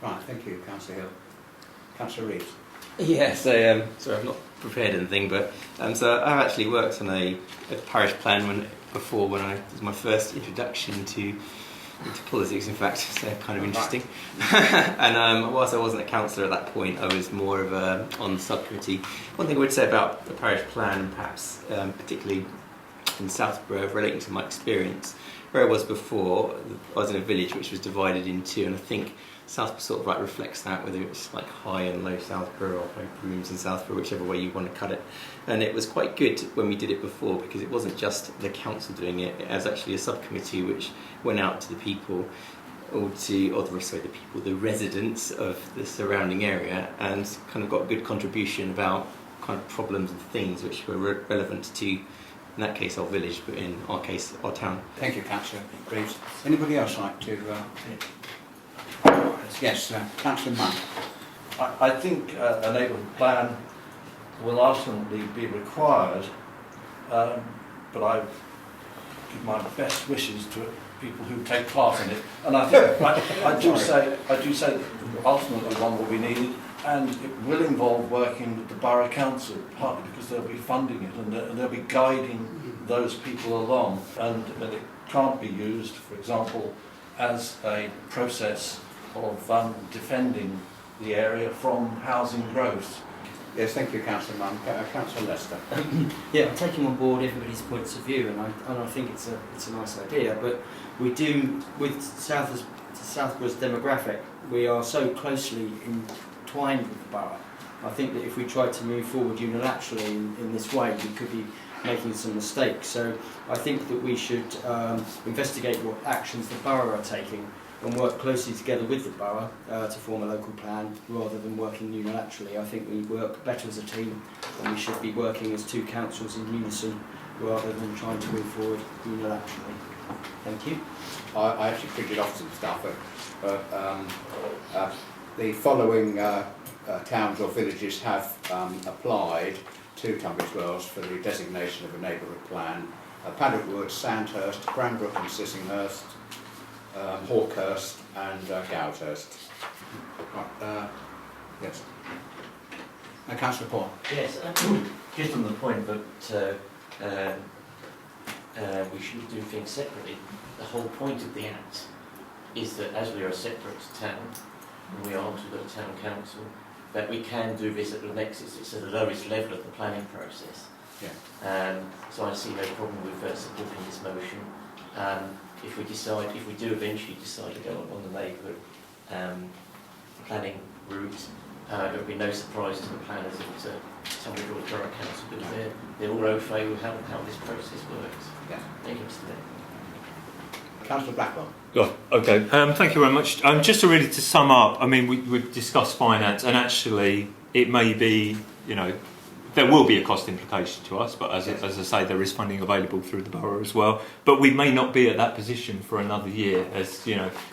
Right, thank you, Councillor Hill. Councillor Reeves. Yes, sorry, I've not prepared anything, but so I've actually worked on a parish plan when it was my first introduction into politics, in fact, so kind of interesting. And whilst I wasn't a councillor at that point, I was more of on the subcommittee. One thing I would say about the parish plan, and perhaps particularly in Southborough, relating to my experience, where I was before, I was in a village which was divided in two, and I think Southborough sort of reflects that, whether it's like high and low Southborough or like rooms in Southborough, whichever way you want to cut it. And it was quite good when we did it before, because it wasn't just the council doing it, it was actually a subcommittee which went out to the people, the residents of the surrounding area, and kind of got a good contribution about kind of problems and things which were relevant to, in that case, our village, but in our case, our town. Thank you, Councillor Reeves. Anybody else like to? Yes, Councillor Mann. I think a neighbourhood plan will ultimately be required, but I give my best wishes to people who take part in it. And I think I do say that ultimately one will be needed, and it will involve working with the borough council, partly because they'll be funding it and they'll be guiding those people along, and it can't be used, for example, as a process of defending the area from housing growth. Yes, thank you, Councillor Mann. Councillor Lester. Yeah, I'm taking on board everybody's points of view, and I think it's a nice idea. But we do, with Southborough's demographic, we are so closely entwined with the borough. I think that if we tried to move forward unilaterally in this way, we could be making some mistakes. So I think that we should investigate what actions the borough are taking and work closely together with the borough to form a local plan rather than working unilaterally. I think we work better as a team, and we should be working as two councils in unison rather than trying to move forward unilaterally. Thank you. I actually printed off some stuff, but the following towns or villages have applied to Tunbridge Wells for the designation of a neighbourhood plan. Paddock Wood, Sandhurst, Cranbrook and Sissinghurst, Hawkhurst and Goudhurst. Right, yes. Councillor Paul. Yes, just on the point that we should do things separately. The whole point of the Act is that as we are a separate town, and we aren't with the Town Council, that we can do this at the nexus. It's at the lowest level of the planning process. Yeah. So I see no problem with supporting this motion. If we do eventually decide to go on the neighbourhood planning route, there will be no surprise to the planners if Tunbridge Wells Borough Council, because they're all au fait with how this process works. Yeah. Thank you, Mr. Mayor. Councillor Blackwell. Okay. Thank you very much. Just to sum up, I mean, we've discussed finance, and actually, it may be, there will be a cost implication to us, but as I say, there is funding available through the borough as well. But we may not be at that position for another year, as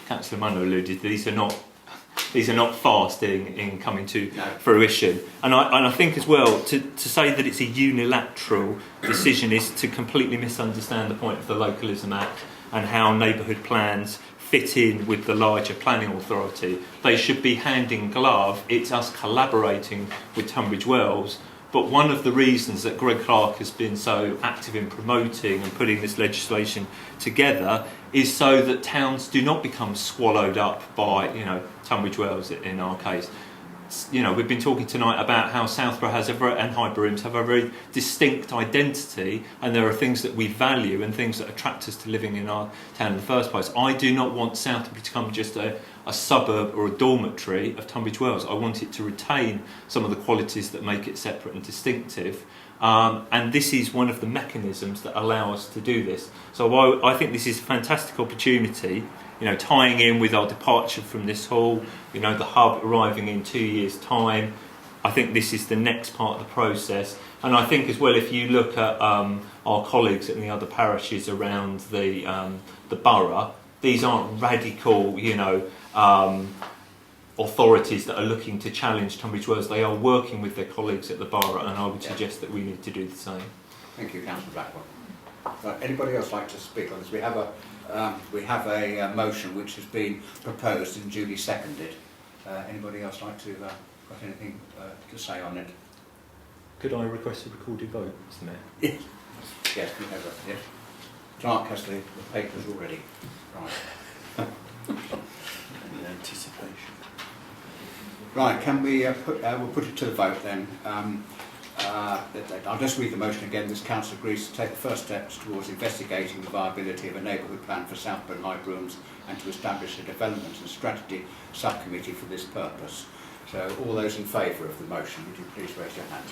Councillor Munro alluded. These are not fast in coming to fruition. And I think as well to say that it's a unilateral decision is to completely misunderstand the point of the Localism Act and how neighbourhood plans fit in with the larger planning authority. They should be hand in glove. It's us collaborating with Tunbridge Wells. But one of the reasons that Greg Clark has been so active in promoting and putting this legislation together is so that towns do not become swallowed up by, Tunbridge Wells in our case. We've been talking tonight about how Southborough and Highbrooms have a very distinct identity, and there are things that we value and things that attract us to living in our town in the first place. I do not want Southborough to become just a suburb or a dormitory of Tunbridge Wells. I want it to retain some of the qualities that make it separate and distinctive. And this is one of the mechanisms that allow us to do this. So I think this is a fantastic opportunity, tying in with our departure from this hall, the hub arriving in 2 years' time. I think this is the next part of the process. And I think as well, if you look at our colleagues in the other parishes around the borough, these aren't radical, authorities that are looking to challenge Tunbridge Wells. They are working with their colleagues at the borough, and I would suggest that we need to do the same. Thank you, Councillor Blackwell. Anybody else like to speak on this? We have a motion which has been proposed and duly seconded. Anybody else like to got anything to say on it? Could I request a recorded vote, Mr Mayor? Yes, we have that. Yes. Clark has the papers already. Right. In anticipation. Right. Can we we'll put it to the vote then. I'll just read the motion again. This council agrees to take the first steps towards investigating the viability of a neighbourhood plan for Southborough High Brooms and to establish a development and strategy subcommittee for this purpose. So all those in favour of the motion, would you please raise your hand?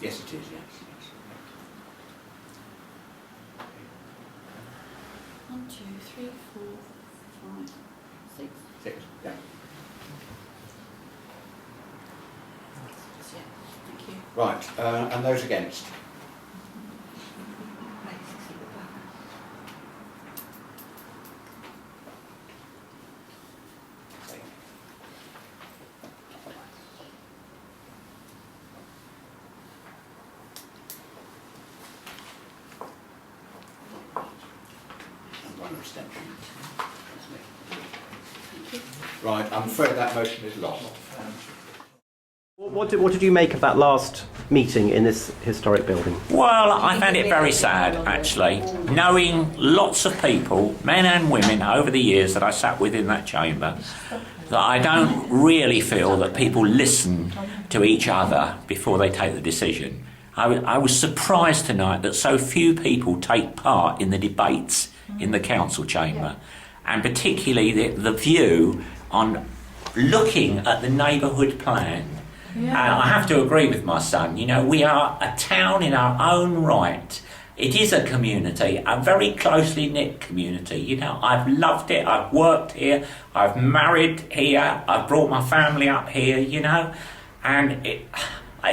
Yes, it is, yes. 1, 2, 3, 4, 5, 6. 6, yeah. Yeah, thank you. Right, and those against? And one abstention. Right, I'm afraid that motion is lost. What did you make of that last meeting in this historic building? Well, I found it very sad, actually, knowing lots of people, men and women, over the years that I sat with in that chamber, that I don't really feel that people listen to each other before they take the decision. I was surprised tonight that so few people take part in the debates in the council chamber, and particularly the view on looking at the neighbourhood plan. And I have to agree with my son, you know, we are a town in our own right. It is a community, a very closely knit community. You know, I've loved it, I've worked here, I've married here, I've brought my family up here, you know, and it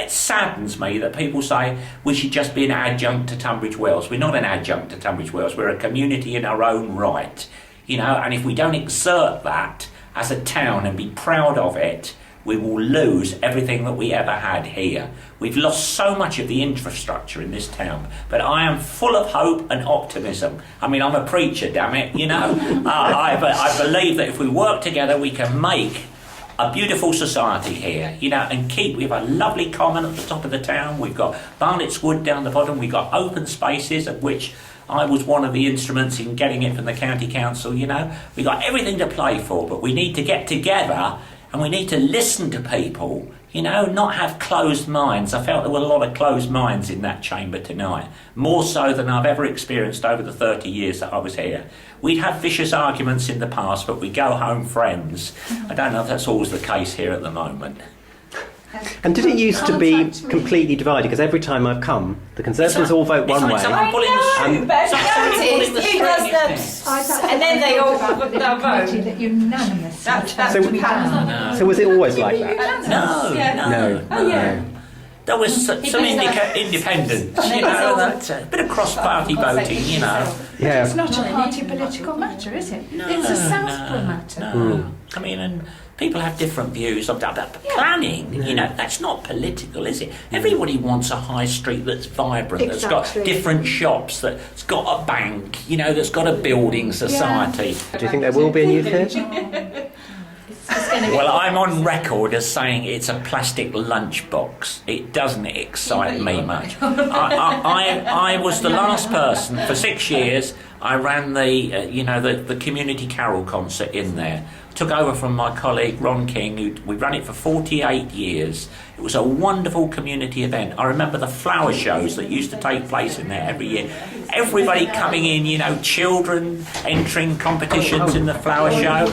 saddens me that people say we should just be an adjunct to Tunbridge Wells. We're not an adjunct to Tunbridge Wells, we're a community in our own right, you know, and if we don't exert that as a town and be proud of it, we will lose everything that we ever had here. We've lost so much of the infrastructure in this town, but I am full of hope and optimism. I mean, I'm a preacher, damn it, you know. I believe that if we work together, we can make a beautiful society here, you know, and we have a lovely common at the top of the town. We've got Barnett's Wood down the bottom. We've got open spaces, of which I was one of the instruments in getting it from the county council, you know. We've got everything to play for, but we need to get together and we need to listen to people, you know, not have closed minds. I felt there were a lot of closed minds in that chamber tonight, more so than I've ever experienced over the 30 years that I was here. We'd have vicious arguments in the past, but we go home friends. I don't know if that's always the case here at the moment. And did it used to be completely divided? Because every time I've come, the Conservatives all vote one way. And then they all vote. That unanimous. So was it always like that? No. Oh yeah. There was some independence, you know, that's a bit of cross-party voting, you know. Yeah. It's not a party political matter, is it? It's a Southborough matter. No. I mean, and people have different views of that. But planning, you know, that's not political, is it? Everybody wants a high street that's vibrant, that's got different shops, that's got a bank, you know, that's got a building society. Do you think there will be a new theatre? Well, I'm on record as saying it's a plastic lunchbox. It doesn't excite me much. I was the last person for 6 years. I ran the community carol concert in there. Took over from my colleague Ron King, we ran it for 48 years. It was a wonderful community event. I remember the flower shows that used to take place in there every year. Everybody coming in, you know, children entering competitions in the flower show,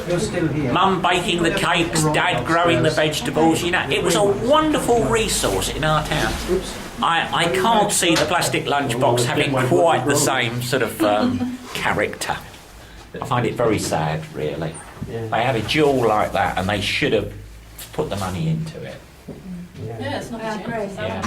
mum baking the cakes, dad growing the vegetables, you know. It was a wonderful resource in our town. I can't see the plastic lunchbox having quite the same sort of character. I find it very sad, really. They had a jewel like that and they should have put the money into it. Yeah, it's not great. Yeah.